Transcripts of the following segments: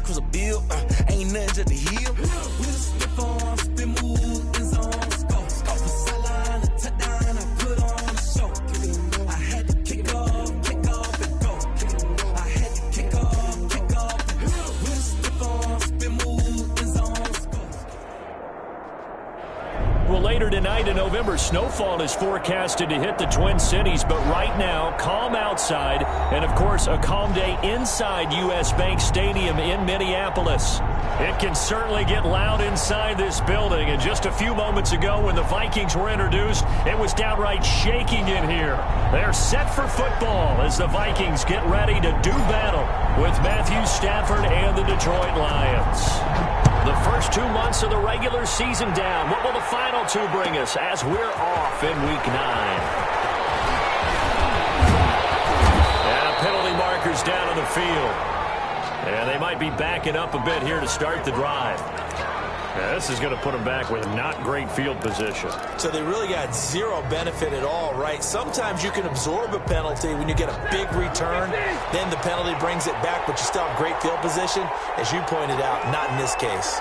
cruise a bill. Ain't nothing just to heal. We'll slip on, spin move, in zone, scope. Scope for sideline, a touchdown, I put on a show. I had to kick off, and go. I had to kick off, and we'll slip on, spin move, in zone, scope. Well, later tonight in November, snowfall is forecasted to hit the Twin Cities, but right now, calm outside, and of course, a calm day inside U.S. Bank Stadium in Minneapolis. It can certainly get loud inside this building, and just a few moments ago when the Vikings were introduced, it was downright shaking in here. They're set for football as the Vikings get ready to do battle with Matthew Stafford and the Detroit Lions. The first 2 months of the regular season down. What will the final 2 bring us as we're off in Week 9? And penalty markers down on the field. And they might be backing up a bit here to start the drive. Now, this is going to put them back with not great field position. So they really got zero benefit at all, right? Sometimes you can absorb a penalty when you get a big return. Then the penalty brings it back, but you still have great field position. As you pointed out, not in this case.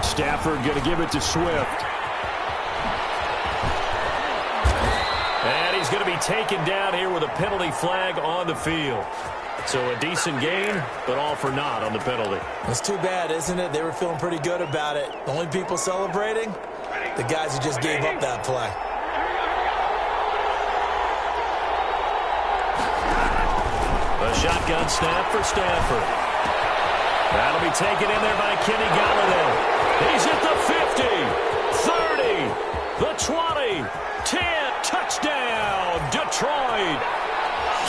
Stafford going to give it to Swift. And he's going to be taken down here with a penalty flag on the field. So a decent gain, but all for naught on the penalty. It's too bad, isn't it? They were feeling pretty good about it. The only people celebrating, the guys who just gave up that play. A shotgun snap for Stafford. That'll be taken in there by Kenny Golladay. He's at the 50, 30, the 20, 10, touchdown, Detroit.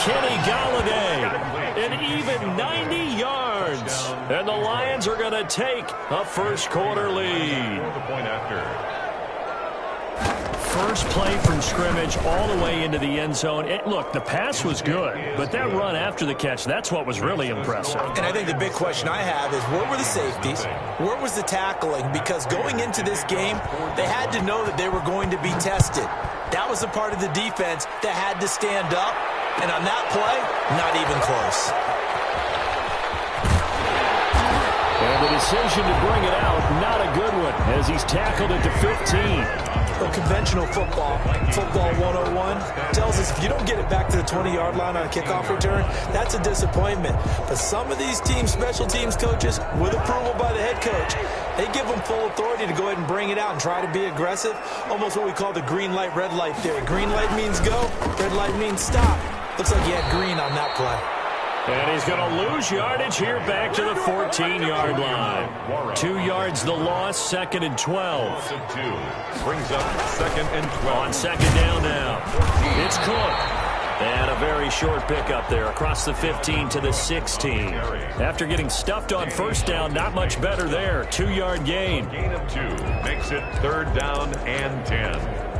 Kenny Golladay, an even 90 yards. And the Lions are going to take a first quarter lead. First play from scrimmage all the way into the end zone. Look, the pass was good, but that run after the catch, that's what was really impressive. And I think the big question I have is, where were the safeties? Where was the tackling? Because going into this game, they had to know that they were going to be tested. That was a part of the defense that had to stand up. And on that play, not even close. And the decision to bring it out, not a good one, as he's tackled at the 15. Well, conventional football 101, tells us if you don't get it back to the 20-yard line on a kickoff return, that's a disappointment. But some of these teams, special teams coaches, with approval by the head coach, they give them full authority to go ahead and bring it out and try to be aggressive. Almost what we call the green light, red light theory. Green light means go, red light means stop. Looks like he had green on that play. And he's going to lose yardage here back to the 14-yard line. 2 yards the loss, 2nd and 12. Brings up 2nd and 12. On 2nd down now. It's Cook. And a very short pickup there across the 15 to the 16. After getting stuffed on first down, not much better there. 2-yard gain. Gain of 2 makes it 3rd down and 10.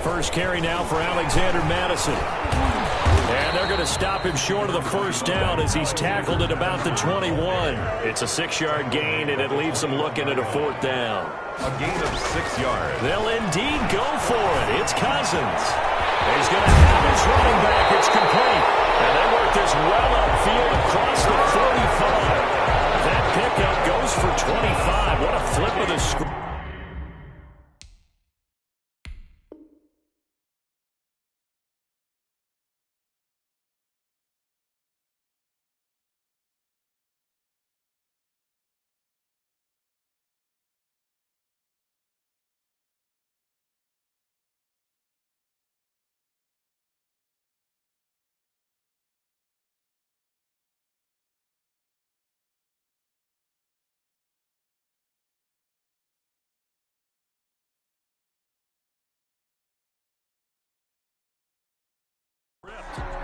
First carry now for Alexander Madison. And they're going to stop him short of the first down as he's tackled at about the 21. It's a 6-yard gain, and it leaves them looking at a 4th down. A gain of 6 yards. They'll indeed go for it. It's Cousins. He's going to have his running back. It's complete. And they work this well upfield across the 45. That pickup goes for 25. What a flip of the script.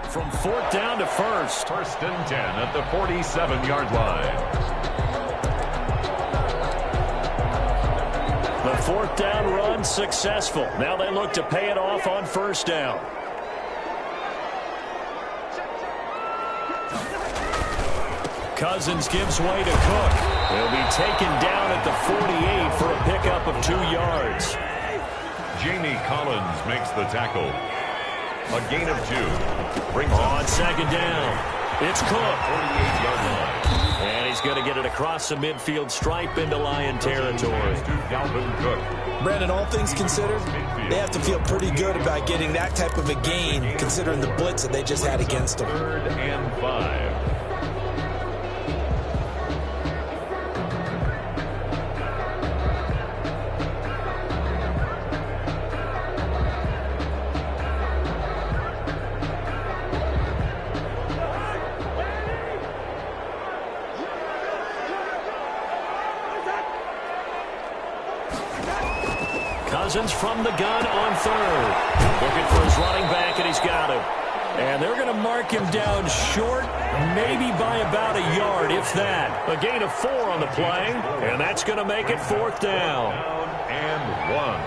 From 4th down to 1st. 1st and 10 at the 47-yard line. The 4th down run successful. Now they look to pay it off on 1st down. Cousins gives way to Cook. He'll be taken down at the 48 for a pickup of 2 yards. Jamie Collins makes the tackle. A gain of 2. Brings on 2nd down. It's Cook. 48-yard line. And he's going to get it across the midfield stripe into Lion territory. Brandon, all things considered, they have to feel pretty good about getting that type of a gain, considering the blitz that they just had against them. 3rd and 5. Cousins from the gun on 3rd. Looking for his running back, and he's got him. And they're going to mark him down short, maybe by about a yard, if that. A gain of 4 on the play, and that's going to make it 4th down. Down and 1.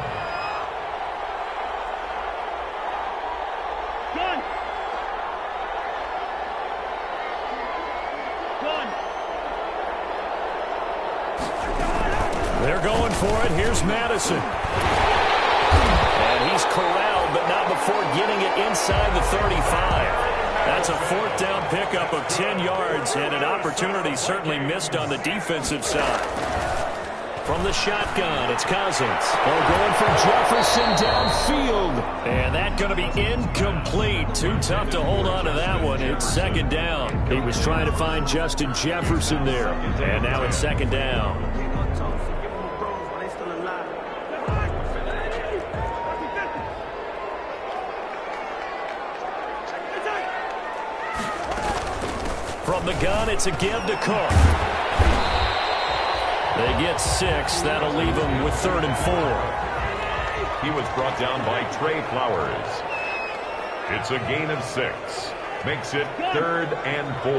They're going for it. Here's Madison. And he's corralled, but not before getting it inside the 35. That's a 4th down pickup of 10 yards, and an opportunity certainly missed on the defensive side. From the shotgun, it's Cousins. They're going for Jefferson downfield. And that's going to be incomplete. Too tough to hold on to that one. It's 2nd down. He was trying to find Justin Jefferson there. And now it's 2nd down. From the gun, it's a give to Cook. They get 6. That'll leave them with 3rd and 4. He was brought down by Trey Flowers. It's a gain of 6. Makes it 3rd and 4.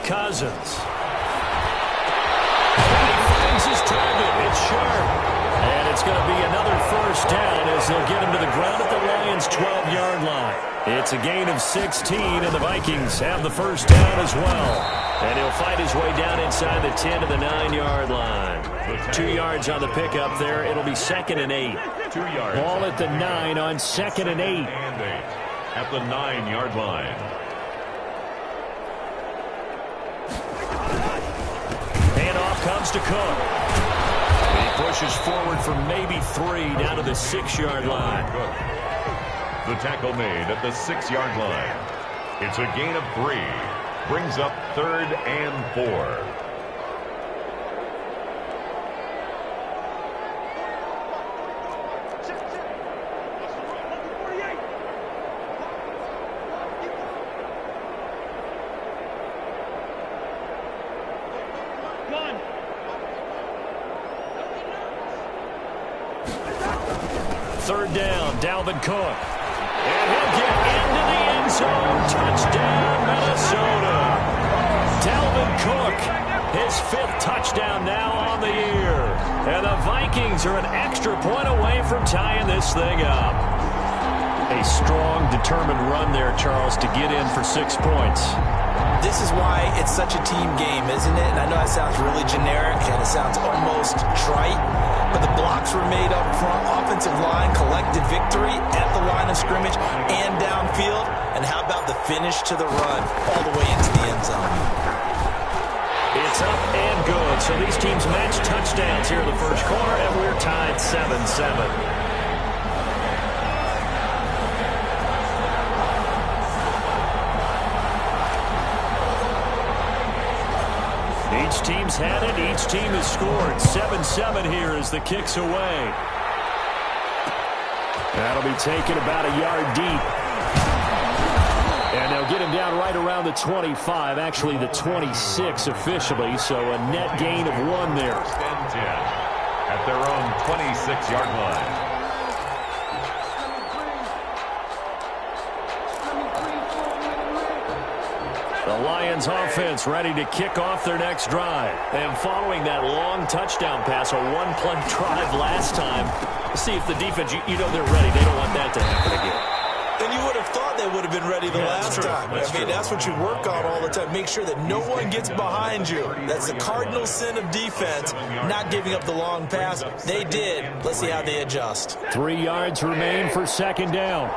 Cousins. He finds his target. It's sharp. And it's going to be another 1st down as they'll get him to the ground at the Lions' 12-yard line. It's a gain of 16, and the Vikings have the 1st down as well. And he'll fight his way down inside the 10 to the 9-yard line. 2 yards on the pickup there. It'll be 2nd and 8. 2 yards. Ball at the 9 on 2nd and 8. And 8 at the 9-yard line. Handoff comes to Cook. He pushes forward for maybe 3 down to the 6-yard line. The tackle made at the 6-yard line. It's a gain of 3. Brings up 3rd and 4. Third down, Dalvin Cook. And he'll get into the end zone. Touchdown, Minnesota. Dalvin Cook, his 5th touchdown now on the year. And the Vikings are an extra point away from tying this thing up. A strong, determined run there, Charles, to get in for 6 points. This is why it's such a team game, isn't it? And I know it sounds really generic and it sounds almost trite, but the blocks were made up front. Offensive line collected victory at the line of scrimmage and downfield. And how about the finish to the run all the way into the end zone? It's up and good. So these teams match touchdowns here in the first quarter, and we're tied 7-7. Each team's had it. Each team has scored. 7-7 here as the kick's away. That'll be taken about a yard deep. And they'll get him down right around the 25, actually the 26 officially, so a net gain of 1 there. 10 at their own 26-yard line. The Lions offense ready to kick off their next drive. And following that long touchdown pass, a one-play drive last time, see if the defense, you know they're ready. They don't want that to happen again. And you would have thought they would have been ready the last time. That's what you work on all the time. Make sure that no one gets behind you. That's the cardinal sin of defense, not giving up the long pass. They did. Let's see how they adjust. 3 yards remain for second down.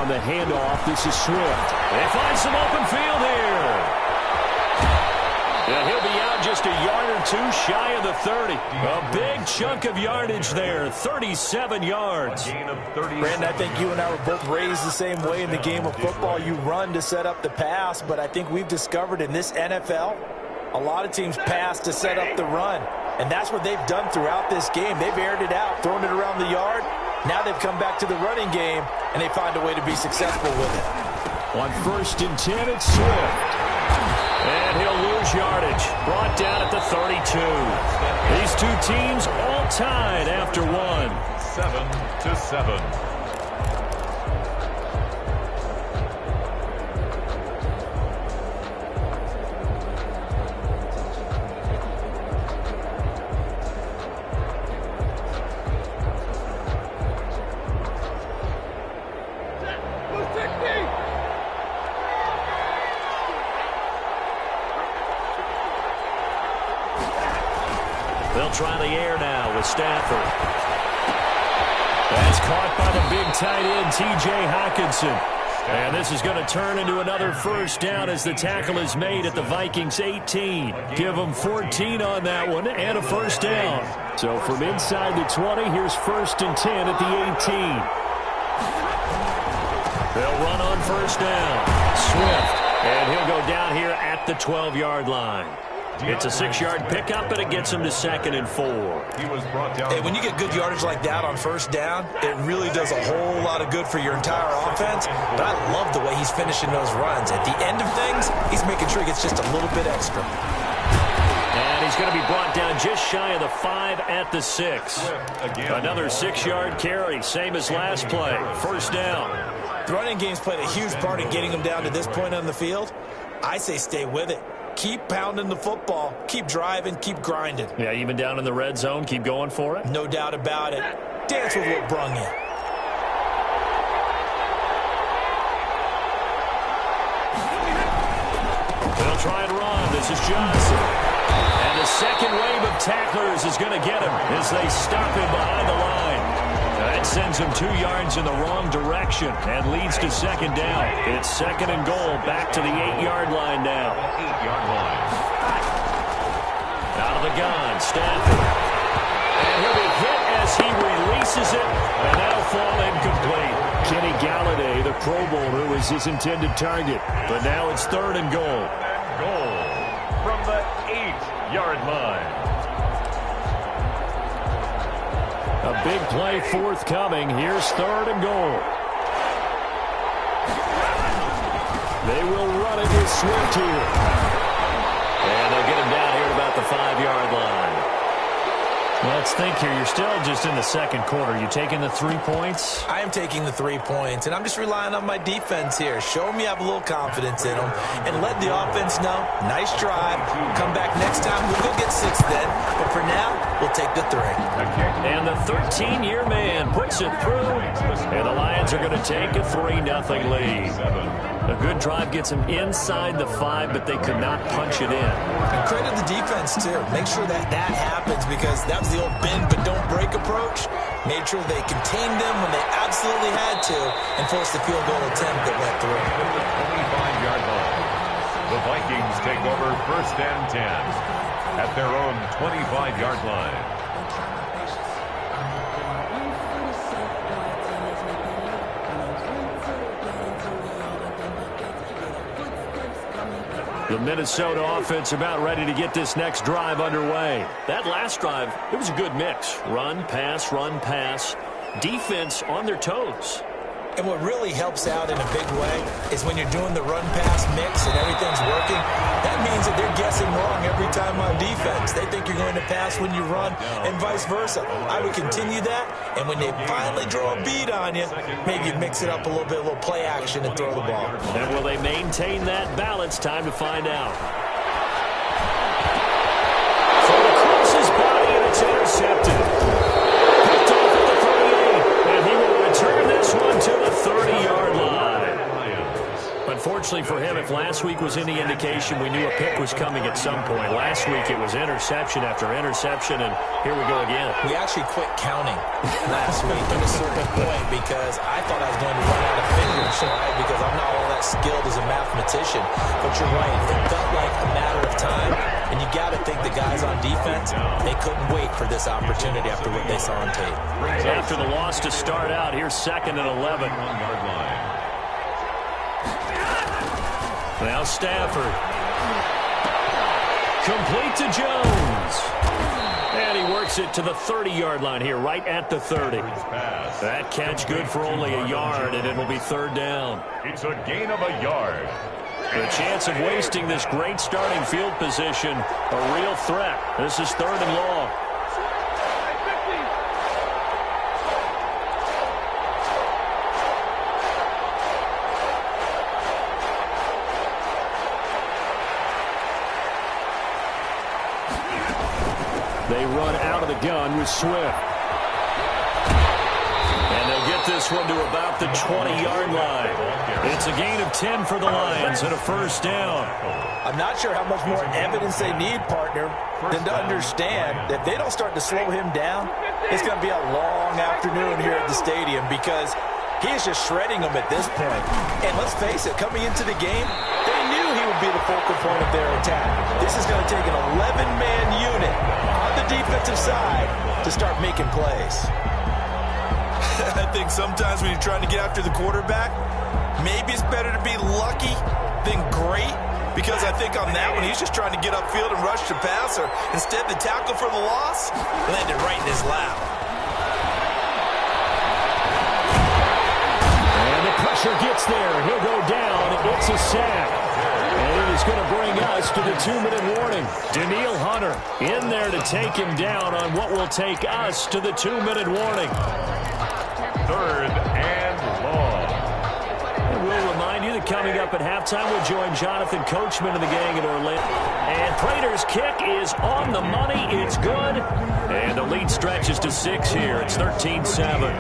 On the handoff, this is Swift. They find some open field here. Yeah, he'll be out just a yard or two shy of the 30. A big chunk of yardage there, 37 yards. Brandon, I think you and I were both raised the same way in the game of football. You run to set up the pass, but I think we've discovered in this NFL, a lot of teams pass to set up the run. And that's what they've done throughout this game. They've aired it out, thrown it around the yard. Now they've come back to the running game, and they find a way to be successful with it. On 1st and 10, it's Swift. And he'll lose yardage. Brought down at the 32. These two teams all tied after one. 7-7. They'll try the air now with Stafford. That's caught by the big tight end, T.J. Hockenson. And this is going to turn into another first down as the tackle is made at the Vikings 18. Give them 14 on that one and a first down. So from inside the 20, here's 1st and 10 at the 18. They'll run on first down. Swift. And he'll go down here at the 12-yard line. It's a 6-yard pickup, but it gets him to 2nd and 4. Hey, when you get good yardage like that on first down, it really does a whole lot of good for your entire offense. But I love the way he's finishing those runs. At the end of things, he's making sure he gets just a little bit extra. And he's going to be brought down just shy of the 5 at the 6. Another 6-yard carry, same as last play. First down. The running game's played a huge part in getting him down to this point on the field. I say stay with it. Keep pounding the football. Keep driving. Keep grinding. Yeah, even down in the red zone, keep going for it. No doubt about it. Dance with what brung you. They'll try and run. This is Johnson. And the second wave of tacklers is going to get him as they stop him behind the line. That sends him 2 yards in the wrong direction and leads to second down. It's 2nd and goal, back to the 8-yard line now. 8-yard line. Out of the gun, Stafford. And he'll be hit as he releases it, and that'll fall incomplete. Kenny Galladay, the Pro Bowler, was his intended target. But now it's 3rd and goal. Goal from the 8-yard line. A big play forthcoming. Here's 3rd and goal. They will run it with Swift here. And they'll get him down here at about the 5-yard line. Let's think here. You're still just in the second quarter. You taking the 3 points? I am taking the 3 points, and I'm just relying on my defense here. Show me I have a little confidence in them, and let the offense know, nice drive. Come back next time. We'll go get 6 then. But for now, we'll take the 3. And the 13-year man puts it through, and the Lions are going to take a 3-0 lead. A good drive gets them inside the 5, but they could not punch it in. And credit the defense, too. Make sure that happens, because that was the old bend but don't break approach. Made sure they contained them when they absolutely had to and forced the field goal attempt that went through. 25-yard line. The Vikings take over 1st and 10 at their own 25-yard line. The Minnesota offense about ready to get this next drive underway. That last drive, it was a good mix. Run, pass, defense on their toes. And what really helps out in a big way is when you're doing the run-pass mix and everything's working, that means that they're guessing wrong every time on defense. They think you're going to pass when you run and vice versa. I would continue that, and when they finally draw a beat on you, maybe mix it up a little bit, a little play action and throw the ball. And will they maintain that balance? Time to find out. So across his body, and it's intercepted. Picked off at the 38, and he will return this one to the 30-yard line. Unfortunately for him, if last week was any indication, we knew a pick was coming at some point. Last week it was interception after interception, and here we go again. We actually quit counting last week at a certain point because I thought I was going to run out of fingers, right? Because I'm not all that skilled as a mathematician. But you're right, it felt like a matter of time, and you got to think the guys on defense, they couldn't wait for this opportunity after what they saw on tape. After the loss to start out, here's 2nd and 11. Now Stafford. Complete to Jones. And he works it to the 30-yard line here, right at the 30. That catch good for only a yard, and it'll be 3rd down. It's a gain of a yard. The chance of wasting this great starting field position, a real threat. This is 3rd and long. They run out of the gun with Swift. And they'll get this one to about the 20-yard line. It's a gain of 10 for the Lions and a 1st down. I'm not sure how much more evidence they need, partner, than to understand that if they don't start to slow him down, it's going to be a long afternoon here at the stadium because he is just shredding them at this point. And let's face it, coming into the game, they knew he would be the focal point of their attack. This is going to take an 11-man unit on the defensive side to start making plays. I think sometimes when you're trying to get after the quarterback, maybe it's better to be lucky than great, because I think on that one, he's just trying to get upfield and rush the passer. Instead, the tackle for the loss landed right in his lap. And the pressure gets there. He'll go down. It's a sack. And it is going to bring us to the 2-minute warning. Danielle Hunter in there to take him down on what will take us to the 2-minute warning. 3rd and long. And we'll remind you that coming up at halftime, we'll join Jonathan Coachman and the gang at Orlando. And Prater's kick is on the money. It's good. And the lead stretches to 6 here. It's 13-7.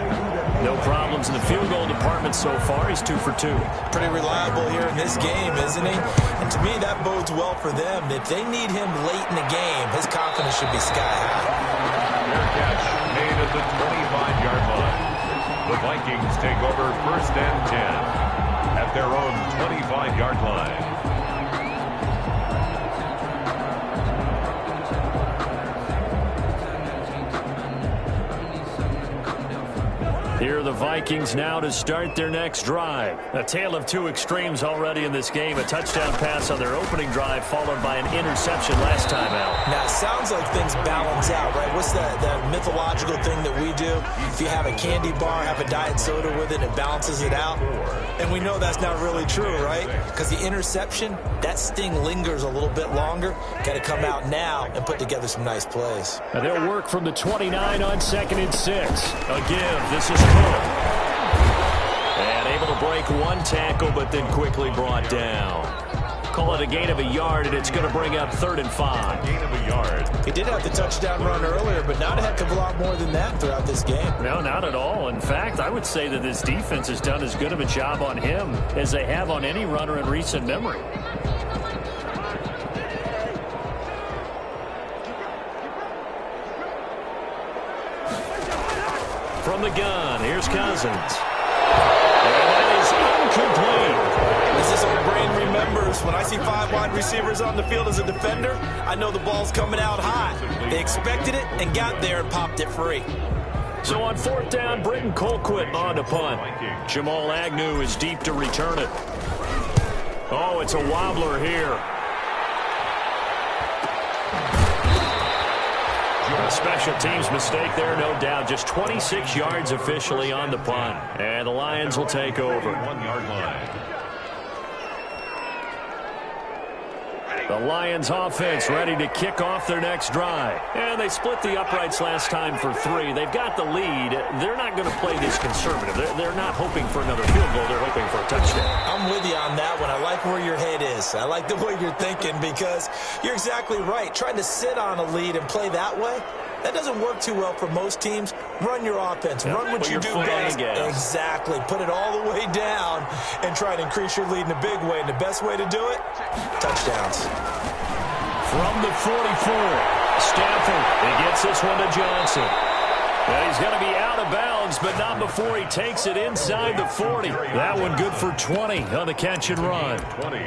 No problems in the field goal department so far. He's 2 for 2. Pretty reliable here in this game, isn't he? And to me, that bodes well for them. If they need him late in the game, his confidence should be sky high. Their catch made at the 25-yard line. The Vikings take over 1st and 10 at their own 25-yard line. Here are the Vikings now to start their next drive. A tale of two extremes already in this game. A touchdown pass on their opening drive followed by an interception last time out. Now, it sounds like things balance out, right? What's that mythological thing that we do? If you have a candy bar, have a diet soda with it, it balances it out. And we know that's not really true, right? Because the interception, that sting lingers a little bit longer. Got to come out now and put together some nice plays. Now they'll work from the 29 on 2nd and 6. A give. This is Cook. And able to break one tackle, but then quickly brought down. Call it a gain of a yard, and it's going to bring up 3rd and 5. Gain of a yard. He did have the touchdown run earlier, but not a heck of a lot more than that throughout this game. No, not at all. In fact, I would say that this defense has done as good of a job on him as they have on any runner in recent memory. From the gun, here's Cousins. And that is incomplete. As this old brain remembers, when I see 5 wide receivers on the field as a defender, I know the ball's coming out high. They expected it and got there and popped it free. So on 4th down, Britton Colquitt on to punt. Jamal Agnew is deep to return it. Oh, it's a wobbler here. A special teams mistake there, no doubt. Just 26 yards officially on the punt. And the Lions will take over. 1-yard line. The Lions offense ready to kick off their next drive. And they split the uprights last time for 3. They've got the lead. They're not going to play this conservative. They're not hoping for another field goal. They're hoping for a touchdown. I'm with you on that one. I like where your head is. I like the way you're thinking because you're exactly right. Trying to sit on a lead and play that way, that doesn't work too well for most teams. Run your offense. Run what you do best. Exactly. Put it all the way down and try to increase your lead in a big way. And the best way to do it, touchdowns. From the 44, Stafford, he gets this one to Johnson. And he's going to be out of bounds, but not before he takes it inside the 40. That one good for 20 on the catch and run. 20.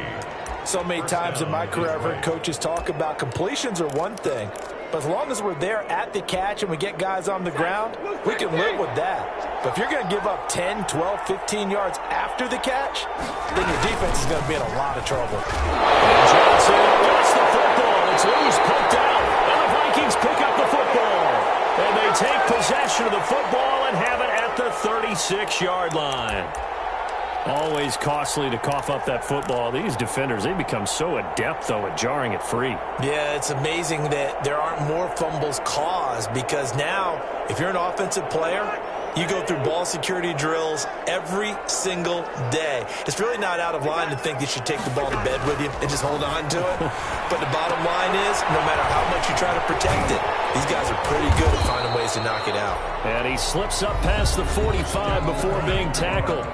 So many times in my career, I've heard coaches talk about completions are one thing. But as long as we're there at the catch and we get guys on the ground, we can live with that. But if you're going to give up 10, 12, 15 yards after the catch, then your defense is going to be in a lot of trouble. And Johnson gets the football. It's loose, poked out. And the Vikings pick up the football. And they take possession of the football and have it at the 36-yard line. Always costly to cough up that football. These defenders, they become so adept, though, at jarring it free. Yeah, it's amazing that there aren't more fumbles caused because now, if you're an offensive player, you go through ball security drills every single day. It's really not out of line to think you should take the ball to bed with you and just hold on to it. But the bottom line is, no matter how much you try to protect it, these guys are pretty good at finding ways to knock it out. And he slips up past the 45 before being tackled.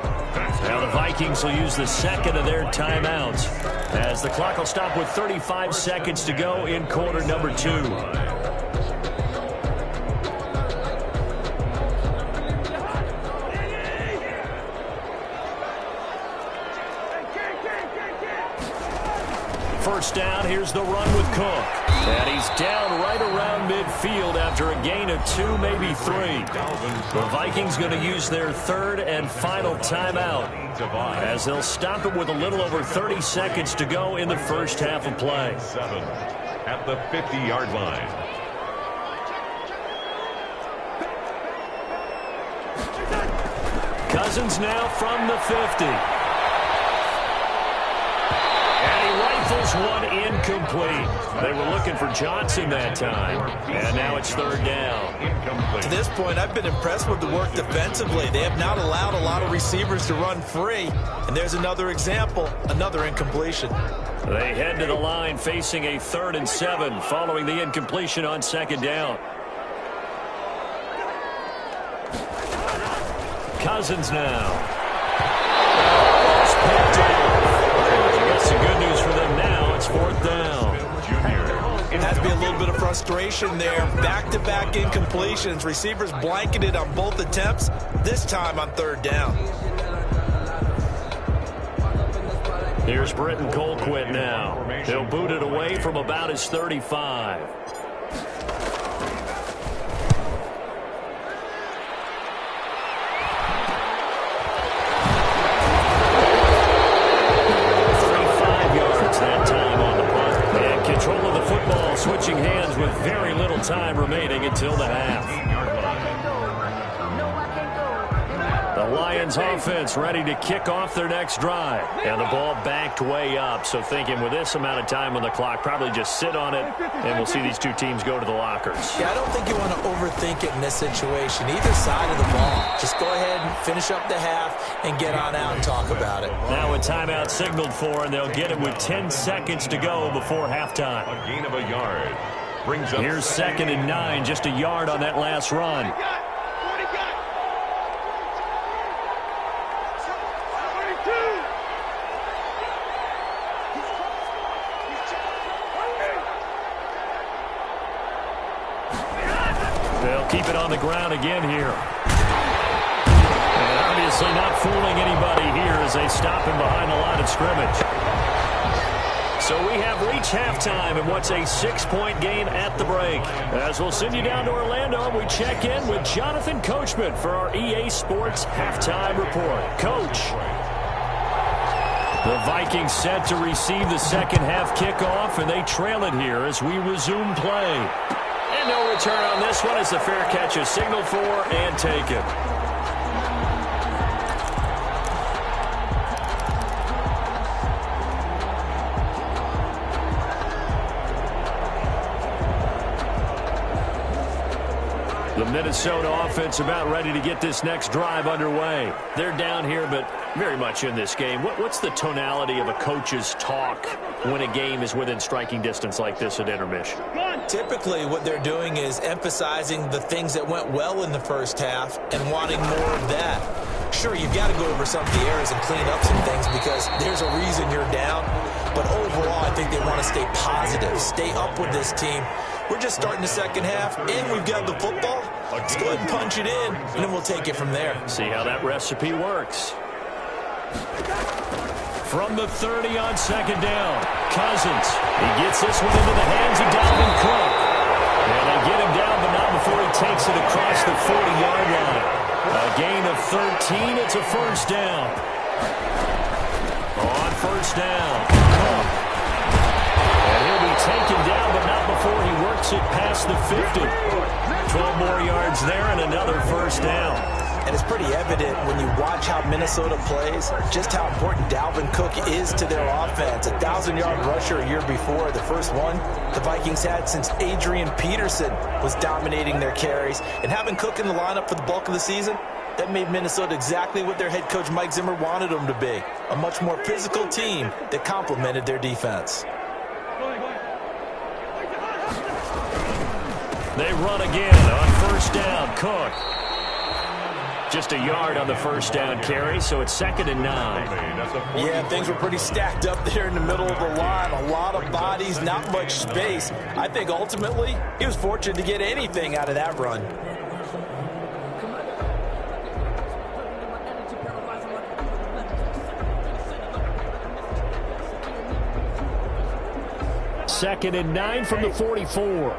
Now the Vikings will use the second of their timeouts as the clock will stop with 35 seconds to go in quarter number 2. First down, here's the run with Cook. And he's down right around midfield after a gain of 2, maybe 3. The Vikings going to use their third and final timeout as they'll stop it with a little over 30 seconds to go in the first half of play. 7 at the 50-yard line. Cousins now from the 50. Rifles one incomplete. They were looking for Johnson that time. And now it's third down. To this point, I've been impressed with the work defensively. They have not allowed a lot of receivers to run free. And there's another example, another incompletion. They head to the line facing a 3rd and 7 following the incompletion on second down. Cousins now. That's the good news for them now. It's 4th down. It has to be a little bit of frustration there. Back-to-back incompletions. Receivers blanketed on both attempts, this time on 3rd down. Here's Britton Colquitt now. He'll boot it away from about his 35. Switching hands with very little time remaining until the half. The Lions offense ready to kick off their next drive. And the ball backed way up. So thinking with this amount of time on the clock, probably just sit on it, and we'll see these two teams go to the lockers. Yeah, I don't think you want to overthink it in this situation. Either side of the ball. Just go ahead and finish up the half and get on out and talk about it. Now a timeout signaled for, and they'll get it with 10 seconds to go before halftime. A gain of a yard. Brings up Here's 2nd and 9, just a yard on that last run. They'll keep it on the ground again here. And obviously not fooling anybody here as they stop him behind the line of scrimmage. So we have reached halftime in what's a 6-point game at the break. As we'll send you down to Orlando, we check in with Jonathan Coachman for our EA Sports Halftime Report. Coach. The Vikings set to receive the second half kickoff, and they trail it here as we resume play. And no return on this one. It's a fair catch, a signal for and taken. The Minnesota offense about ready to get this next drive underway. They're down here, but very much in this game. What's the tonality of a coach's talk when a game is within striking distance like this at intermission? Typically, what they're doing is emphasizing the things that went well in the first half and wanting more of that. Sure, you've got to go over some of the errors and clean up some things because there's a reason you're down. But overall, I think they want to stay positive, stay up with this team. We're just starting the second half, and we've got the football. Let's go ahead and punch it in, and then we'll take it from there. See how that recipe works. From the 30 on second down, Cousins. He gets this one into the hands of Dalvin Cook. And they get him down, but not before he takes it across the 40-yard line. A gain of 13. It's a first down. On first down, Cook. And he'll be taken down, but not before he works it past the 50. 12 more yards there and another first down. And it's pretty evident when you watch how Minnesota plays, just how important Dalvin Cook is to their offense. 1,000-yard rusher a year before, the first one the Vikings had since Adrian Peterson was dominating their carries. And having Cook in the lineup for the bulk of the season, that made Minnesota exactly what their head coach Mike Zimmer wanted them to be. A much more physical team that complemented their defense. They run again on first down. Cook. Just a yard on the first down carry, so it's 2nd and 9. Yeah, things were pretty stacked up there in the middle of the line. A lot of bodies, not much space. I think ultimately he was fortunate to get anything out of that run. Second and 9 from the 44.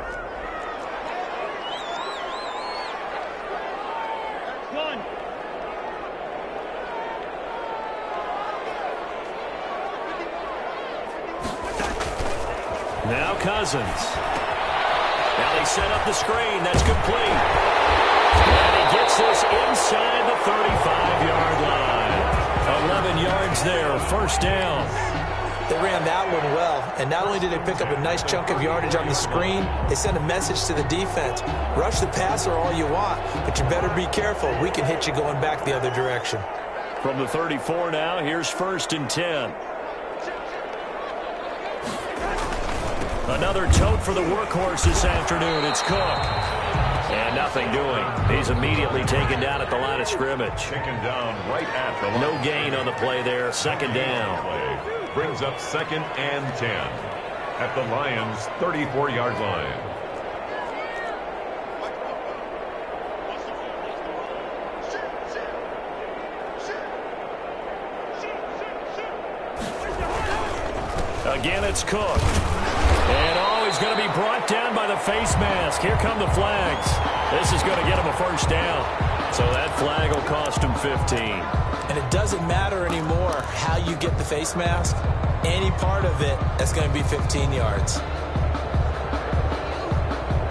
Now Cousins. Now they set up the screen. That's complete. And he gets this inside the 35-yard line. 11 yards there. First down. They ran that one well, and not only did they pick up a nice chunk of yardage on the screen, they sent a message to the defense. Rush the passer all you want, but you better be careful. We can hit you going back the other direction. From the 34 now, here's 1st and 10. Another tote for the workhorse this afternoon. It's Cook. And nothing doing. He's immediately taken down at the line of scrimmage. Taken down right at the line. No gain on the play there. 2nd down. Brings up 2nd and 10 at the Lions' 34-yard line. Again, it's Cook. And he's going to be brought down by the face mask. Here come the flags. This is going to get him a first down. So that flag will cost him 15. And it doesn't matter anymore how you get the face mask. Any part of it, that's going to be 15 yards.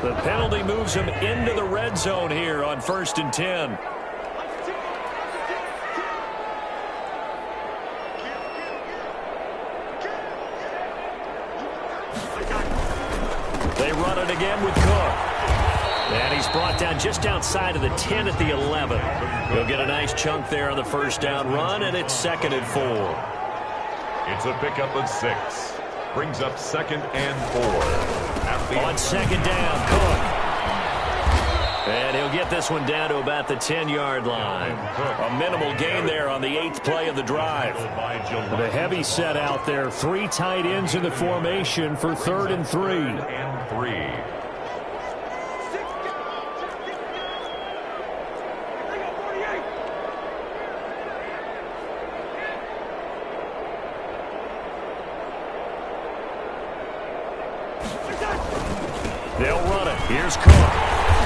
The penalty moves him into the red zone here on 1st and 10. They run it again with Cook. And he's brought down just outside of the 10 at the 11. He'll get a nice chunk there on the first down run, and it's 2nd and 4. It's a pickup of 6. Brings up 2nd and 4. On 2nd down, Cook. And he'll get this one down to about the 10-yard line. A minimal gain there on the 8th play of the drive. The heavy set out there. 3 tight ends in the formation for 3rd and 3. And 3. They'll run it. Here's Cook.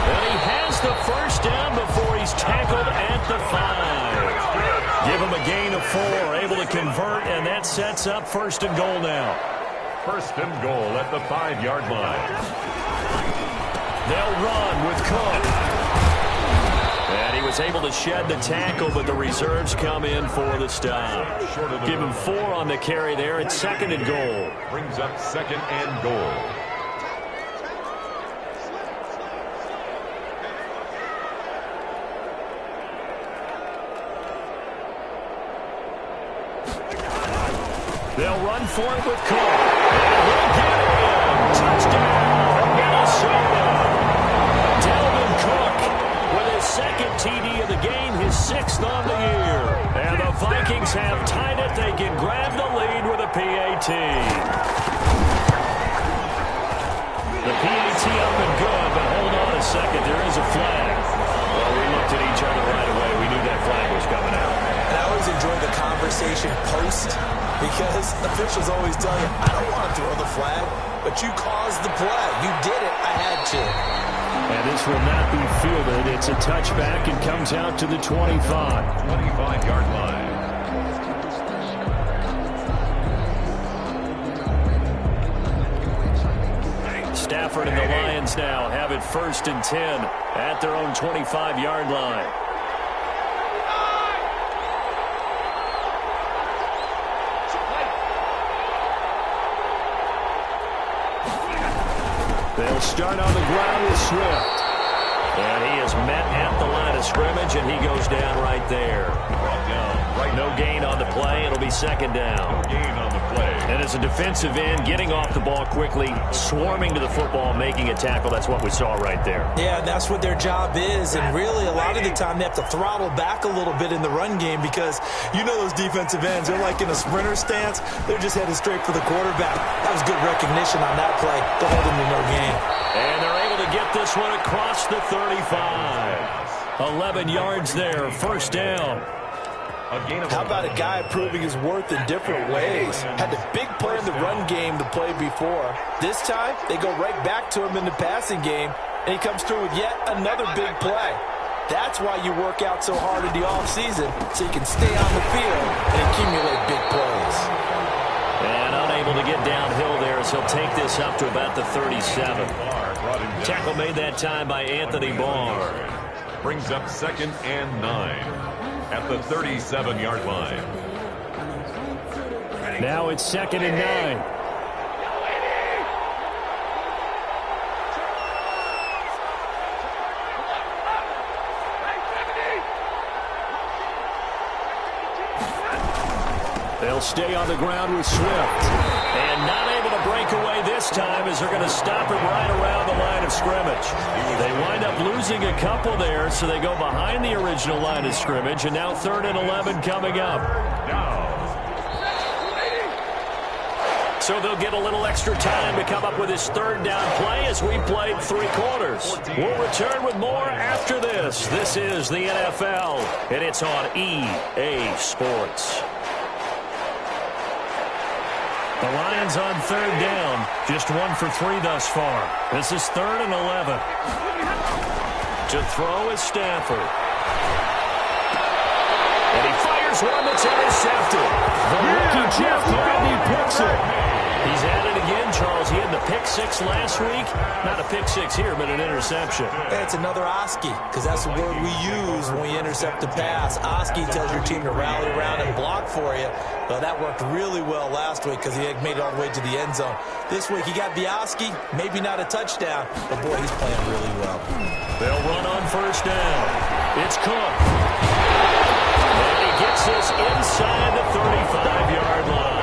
And he has the first down before he's tackled at the 5. Give him a gain of 4. Able to convert, and that sets up 1st and goal now. 1st and goal at the 5-yard line. They'll run with Cook. And he was able to shed the tackle, but the reserves come in for the stop. Give him 4 on the carry there. It's 2nd and goal. Brings up 2nd and goal. They'll run for it with Cook. And he'll get it. Touchdown, Minnesota. Dalvin Cook with his 2nd TD of the game, his 6th on the year. And the Vikings have tied it. They can grab the lead with a PAT. The PAT up and good, but hold on a second. There is a flag. Well, we looked at each other right away. We knew that flag was coming out. And I always enjoy the conversation post, because officials always tell you, I don't want to throw the flag, but you caused the play. You did it. I had to. And this will not be fielded. It's a touchback and comes out to the 25. 25-yard line. Stafford and the Lions now have it 1st and 10 at their own 25-yard line. They'll start on the ground with Swift. And he is met at the line of scrimmage, and he goes down right there. No gain on the play. It'll be 2nd down. No gain on the play. And as a defensive end, getting off the ball quickly, swarming to the football, making a tackle, that's what we saw right there. Yeah, and that's what their job is. And really, a lot of the time, they have to throttle back a little bit in the run game, because you know those defensive ends, they're like in a sprinter stance. They're just headed straight for the quarterback. That was good recognition on that play to hold him to no gain. And they're able to get this one across the 35. 11 yards there, 1st down. How about a guy proving his worth in different ways? Had the big play in the run game the play before. This time, they go right back to him in the passing game, and he comes through with yet another big play. That's why you work out so hard in the offseason, so you can stay on the field and accumulate big plays. And unable to get downhill there, so he'll take this up to about the 37. Tackle made that time by Anthony Barr. Brings up 2nd and 9 at the 37-yard line. Now it's 2nd and 9. They'll stay on the ground with Swift. And not able to break away this time, as they're going to stop him right around the line of scrimmage. They wind up losing a couple there, so they go behind the original line of scrimmage, and now 3rd and 11 coming up. So they'll get a little extra time to come up with his 3rd down play, as we played 3 quarters. We'll return with more after this. This is the NFL, and it's on EA Sports. The Lions on 3rd down, just 1 for 3 thus far. This is 3rd and 11. To throw is Stafford. And he fires one that's intercepted. The rookie Jeff Gladney picks it. He's at it again, Charles. He had the pick 6 last week. Not a pick 6 here, but an interception. It's another Oski, because that's the word we use when we intercept a pass. Oski tells your team to rally around and block for you. Well, that worked really well last week, because he had made it all the way to the end zone. This week, he got the Oski, maybe not a touchdown, but boy, he's playing really well. They'll run on 1st down. It's Cook. And he gets this inside the 35-yard line.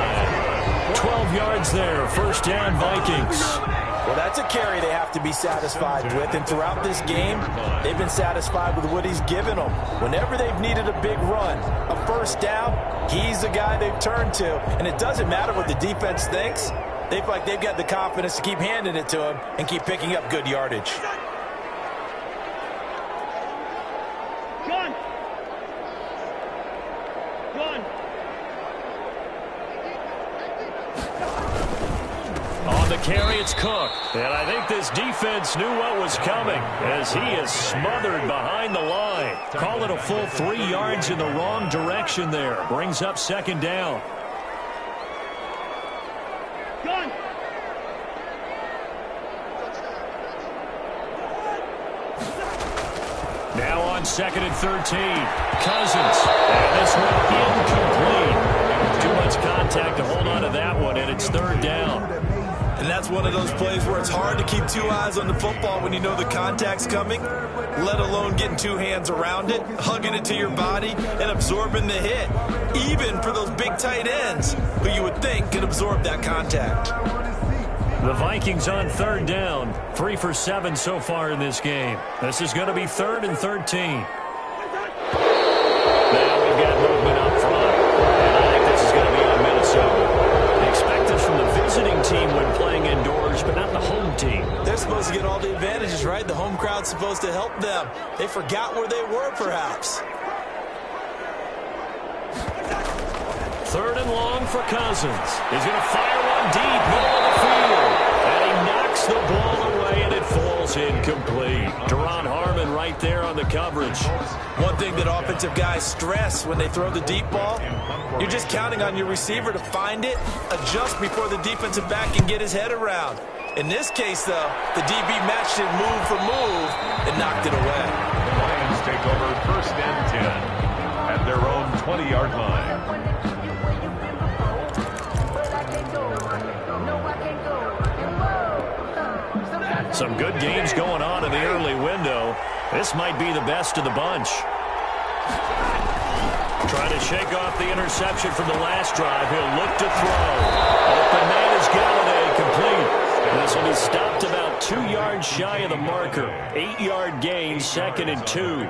12 yards there, 1st down Vikings. Well, that's a carry they have to be satisfied with, and throughout this game, they've been satisfied with what he's given them. Whenever they've needed a big run, a 1st down, he's the guy they've turned to, and it doesn't matter what the defense thinks. They feel like they've got the confidence to keep handing it to him and keep picking up good yardage. On the carry, it's Cook. And I think this defense knew what was coming, as he is smothered behind the line. Call it a full 3 yards in the wrong direction there. Brings up 2nd down. on 2nd and 13. Cousins. And this one incomplete. Too much contact to hold on to that one, and it's 3rd down. And that's one of those plays where it's hard to keep 2 eyes on the football when you know the contact's coming, let alone getting 2 hands around it, hugging it to your body, and absorbing the hit, even for those big tight ends who you would think could absorb that contact. The Vikings on 3rd down, 3 for 7 so far in this game. This is going to be 3rd and 13. Now we've got movement up front, and I think this is going to be on Minnesota. They expect this from the visiting team when playing indoors, but not the home team. They're supposed to get all the advantages, right? The home crowd's supposed to help them. They forgot where they were, perhaps. 3rd and long for Cousins. He's going to fire one deep, middle of the field. And he knocks the ball away, and it falls incomplete. Deron Harmon right there on the coverage. One thing that offensive guys stress when they throw the deep ball, you're just counting on your receiver to find it, adjust before the defensive back can get his head around. In this case, though, the DB matched it move for move and knocked it away. The Lions take over 1st and 10 at their own 20-yard line. Some good games going on in the early window. This might be the best of the bunch. Trying to shake off the interception from the last drive. He'll look to throw. Open man is Galladay, complete. This will be stopped about 2 yards shy of the marker. 8-yard gain, 2nd and 2.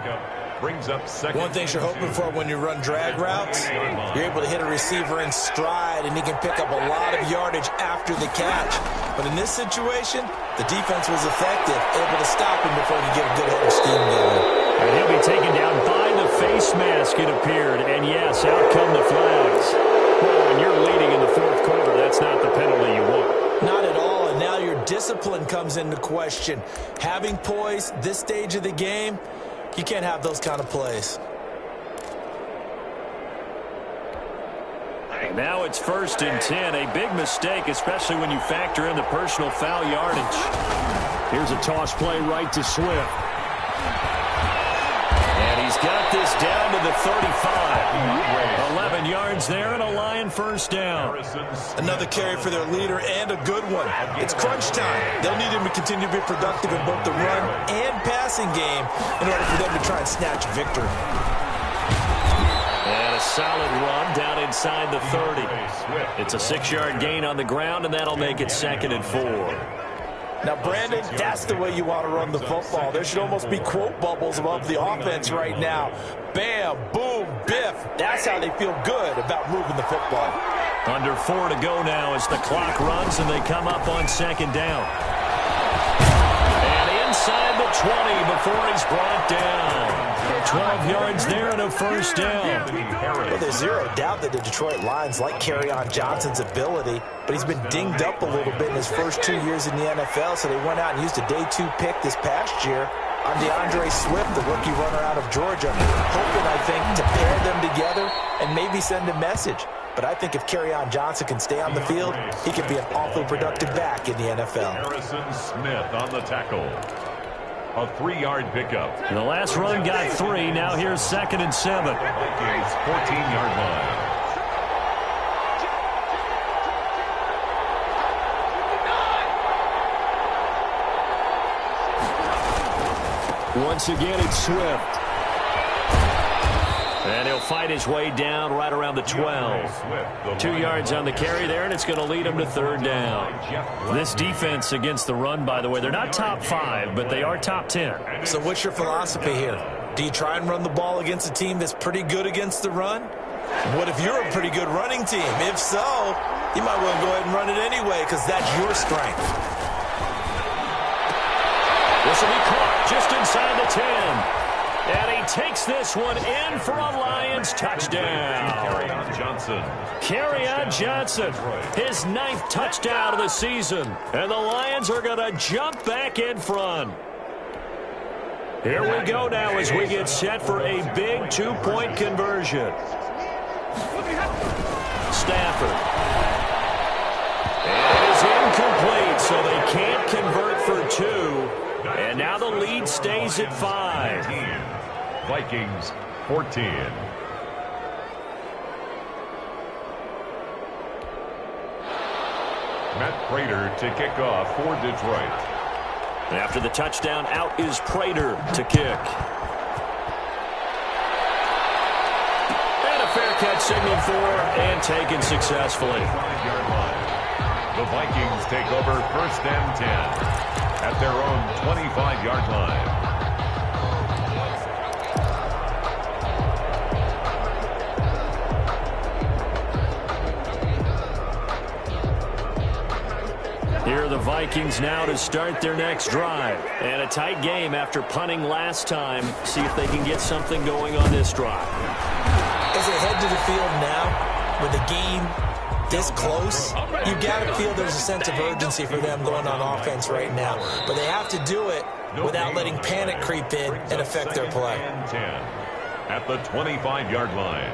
Brings up 2nd. One thing you're hoping for when you run drag routes, you're able to hit a receiver in stride, and he can pick up a lot of yardage after the catch. But in this situation, the defense was effective, able to stop him before he get a good head of steam going. And he'll be taken down by the face mask, it appeared. And yes, out come the flags. Well, when you're leading in the 4th quarter, that's not the penalty you want. Not at all, and now your discipline comes into question. Having poise this stage of the game, you can't have those kind of plays. Now it's 1st and 10. A big mistake, especially when you factor in the personal foul yardage. Here's a toss play right to Swift. And he's got this down to the 35. 11 yards there and a Lion 1st down. Another carry for their leader and a good one. It's crunch time. They'll need him to continue to be productive in both the run and passing game in order for them to try and snatch victory. And a solid run down inside the 30. It's a 6-yard gain on the ground, and that'll make it 2nd and 4. Now, Brandon, that's the way you want to run the football. There should almost be quote bubbles above the offense right now. Bam, boom, biff. That's how they feel good about moving the football. Under 4 to go now as the clock runs, and they come up on 2nd down. And inside the 20 before he's brought down. 12 yards there and a 1st down. Well, there's zero doubt that the Detroit Lions like Kerryon Johnson's ability, but he's been dinged up a little bit in his first 2 years in the NFL, so they went out and used a day 2 pick this past year on DeAndre Swift, the rookie runner out of Georgia, hoping, I think, to pair them together and maybe send a message. But I think if Kerryon Johnson can stay on the field, he could be an awfully productive back in the NFL. Harrison Smith on the tackle. A 3-yard pickup. And the last run got 3. Now here's 2nd and 7. Vikings 14-yard line. Once again, it's Swift. And he'll fight his way down right around the 12. 2 yards on the carry there, and it's going to lead him to 3rd down. This defense against the run, by the way, they're not top 5, but they are top 10. So what's your philosophy here? Do you try and run the ball against a team that's pretty good against the run? What if you're a pretty good running team? If so, you might want to go ahead and run it anyway because that's your strength. This will be caught just inside the 10. And he takes this one in for a Lions touchdown. Kerryon Johnson. Kerryon Johnson, his 9th touchdown of the season. And the Lions are going to jump back in front. Here we go now as we get set for a big 2-point conversion. Stafford. It is incomplete, so they can't convert for 2. And now the lead stays at 5. Vikings 14. Matt Prater to kick off for Detroit. After the touchdown, out is Prater to kick. And a fair catch signaled for and taken successfully. 5-yard line. The Vikings take over 1st and 10 at their own 25-yard line. Here are the Vikings now to start their next drive. And a tight game after punting last time. See if they can get something going on this drive. As they head to the field now, with the game this close, you got to feel there's a sense of urgency for them going on offense right now. But they have to do it without letting panic creep in and affect their play. 10 at the 25-yard line.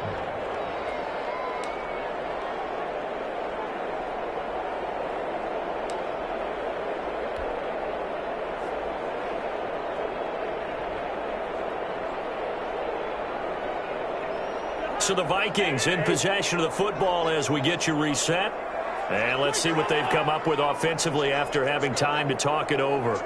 So the Vikings in possession of the football as we get you reset. And let's see what they've come up with offensively after having time to talk it over.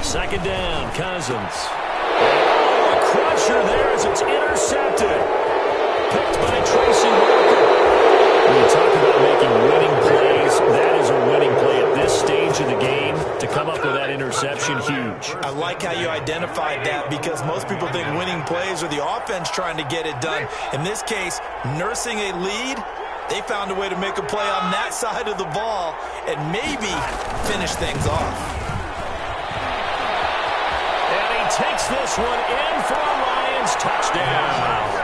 Second down, Cousins. Oh, a crusher there as it's intercepted. Picked by Tracy Walker. When you talk about making winning plays, that is a winning play at this stage of the game. To come up with that interception, huge. I like how you identified that because most people think winning plays are the offense trying to get it done. In this case, nursing a lead, they found a way to make a play on that side of the ball and maybe finish things off. And he takes this one in for a Lions touchdown.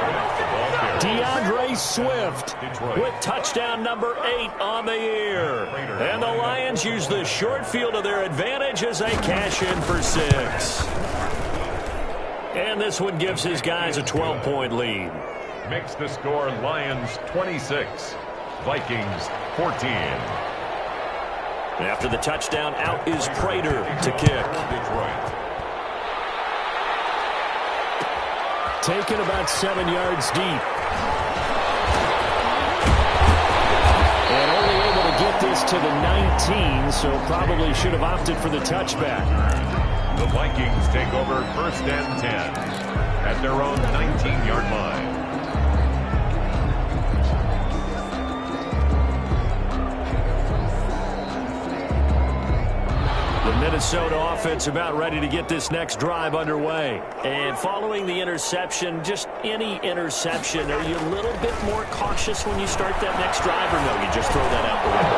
DeAndre Swift with touchdown number 8 on the year. And the Lions use the short field to their advantage as they cash in for 6. And this one gives his guys a 12-point lead. Makes the score Lions 26, Vikings 14. After the touchdown, out is Prater to kick. Detroit. Taken about 7 yards deep. And only able to get this to the 19, so probably should have opted for the touchback. The Vikings take over 1st and 10 at their own 19-yard line. The Minnesota offense about ready to get this next drive underway. And following the interception, just any interception, are you a little bit more cautious when you start that next drive, or no, you just throw that out the window?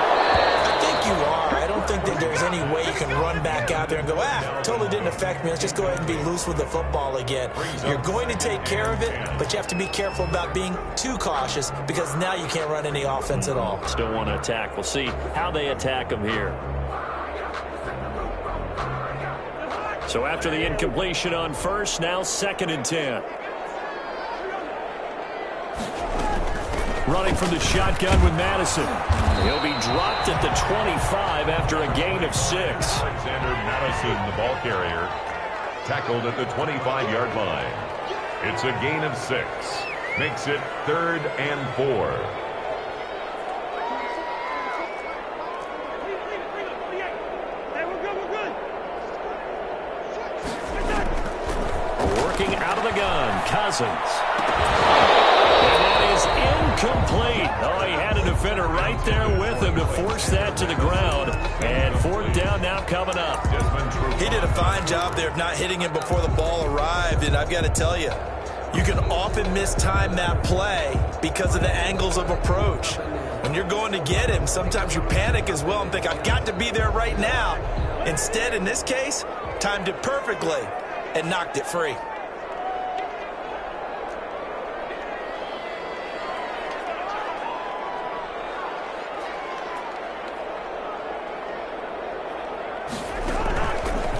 I think you are. I don't think that there's any way you can run back out there and go, totally didn't affect me. Let's just go ahead and be loose with the football again. You're going to take care of it, but you have to be careful about being too cautious because now you can't run any offense at all. Still want to attack. We'll see how they attack them here. So after the incompletion on first, now 2nd and 10. Running from the shotgun with Madison. He'll be dropped at the 25 after a gain of 6. Alexander Madison, the ball carrier, tackled at the 25-yard line. It's a gain of 6. Makes it 3rd and 4. Out of the gun, Cousins. And that is incomplete. Oh, he had a defender right there with him to force that to the ground. And 4th down now coming up. He did a fine job there of not hitting him before the ball arrived. And I've got to tell you, you can often mistime that play because of the angles of approach. When you're going to get him, sometimes you panic as well and think, I've got to be there right now. Instead, in this case, timed it perfectly and knocked it free.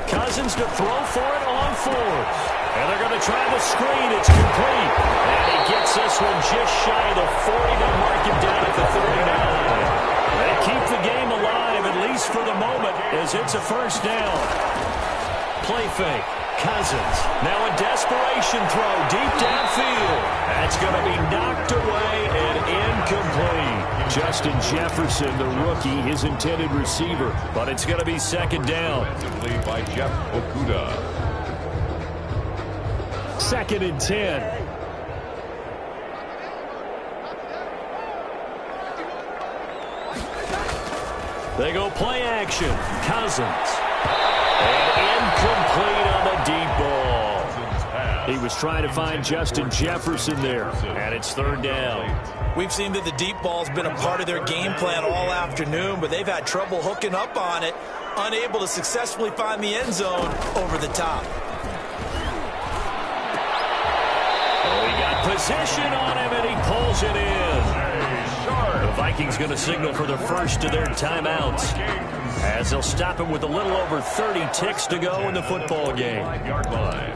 Cousins to throw for it on 4th. And they're going to try the screen. It's complete. And he gets this one just shy of the 40 to mark him down at the 39. They keep the game alive, at least for the moment, as it's a 1st down. play fake. Cousins. Now a desperation throw deep downfield. That's going to be knocked away and incomplete. Justin Jefferson, the rookie, his intended receiver. But it's going to be second down. Defensively by Jeff Okuda. 2nd and 10. They go play action. Cousins. And incomplete on the deep ball. He was trying to find Justin Jefferson there. And it's 3rd down. We've seen that the deep ball's been a part of their game plan all afternoon, but they've had trouble hooking up on it, unable to successfully find the end zone over the top. Oh, he got position on him, and he pulls it in. The Vikings going to signal for the first of their timeouts, as they'll stop him with a little over 30 ticks to go in the football game. 5-yard line.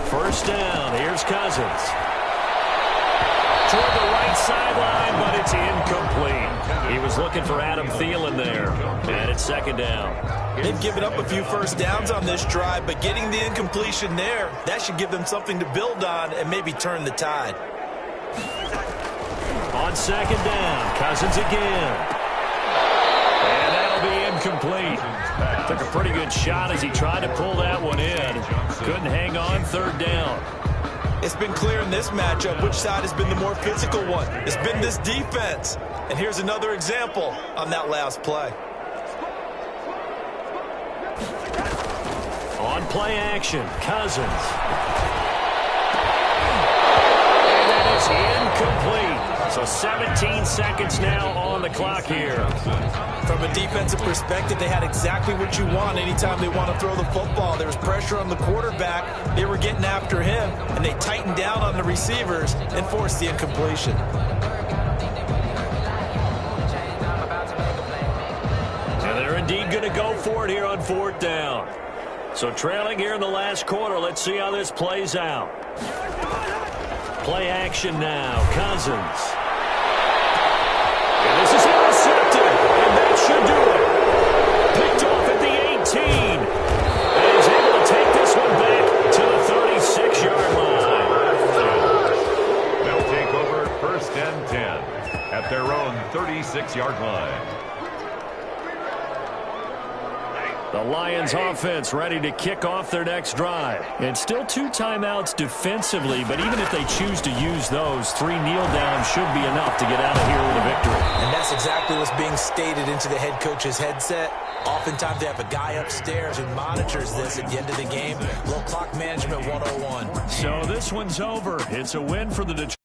First down. Here's Cousins. Toward the right sideline, but it's incomplete. He was looking for Adam Thielen there, and it's 2nd down. They've given up a few first downs on this drive, but getting the incompletion there, that should give them something to build on and maybe turn the tide. On 2nd down, Cousins again. And that'll be incomplete. Took a pretty good shot as he tried to pull that one in. Couldn't hang on. 3rd down. It's been clear in this matchup which side has been the more physical one. It's been this defense. And here's another example on that last play. On play action, Cousins. And that is incomplete. So 17 seconds now on the clock here. From a defensive perspective, they had exactly what you want anytime they want to throw the football. There was pressure on the quarterback. They were getting after him, and they tightened down on the receivers and forced the incompletion. And they're indeed going to go for it here on 4th down. So trailing here in the last quarter, let's see how this plays out. Play action now, Cousins. And this is intercepted, and that should do it. Picked off at the 18. And he's able to take this one back to the 36-yard line. They'll take over 1st and 10 at their own 36-yard line. The Lions offense ready to kick off their next drive. And still 2 timeouts defensively, but even if they choose to use those, 3 kneel downs should be enough to get out of here with a victory. And that's exactly what's being stated into the head coach's headset. Oftentimes they have a guy upstairs who monitors this at the end of the game. Little clock management 101. So this one's over. It's a win for the Detroit.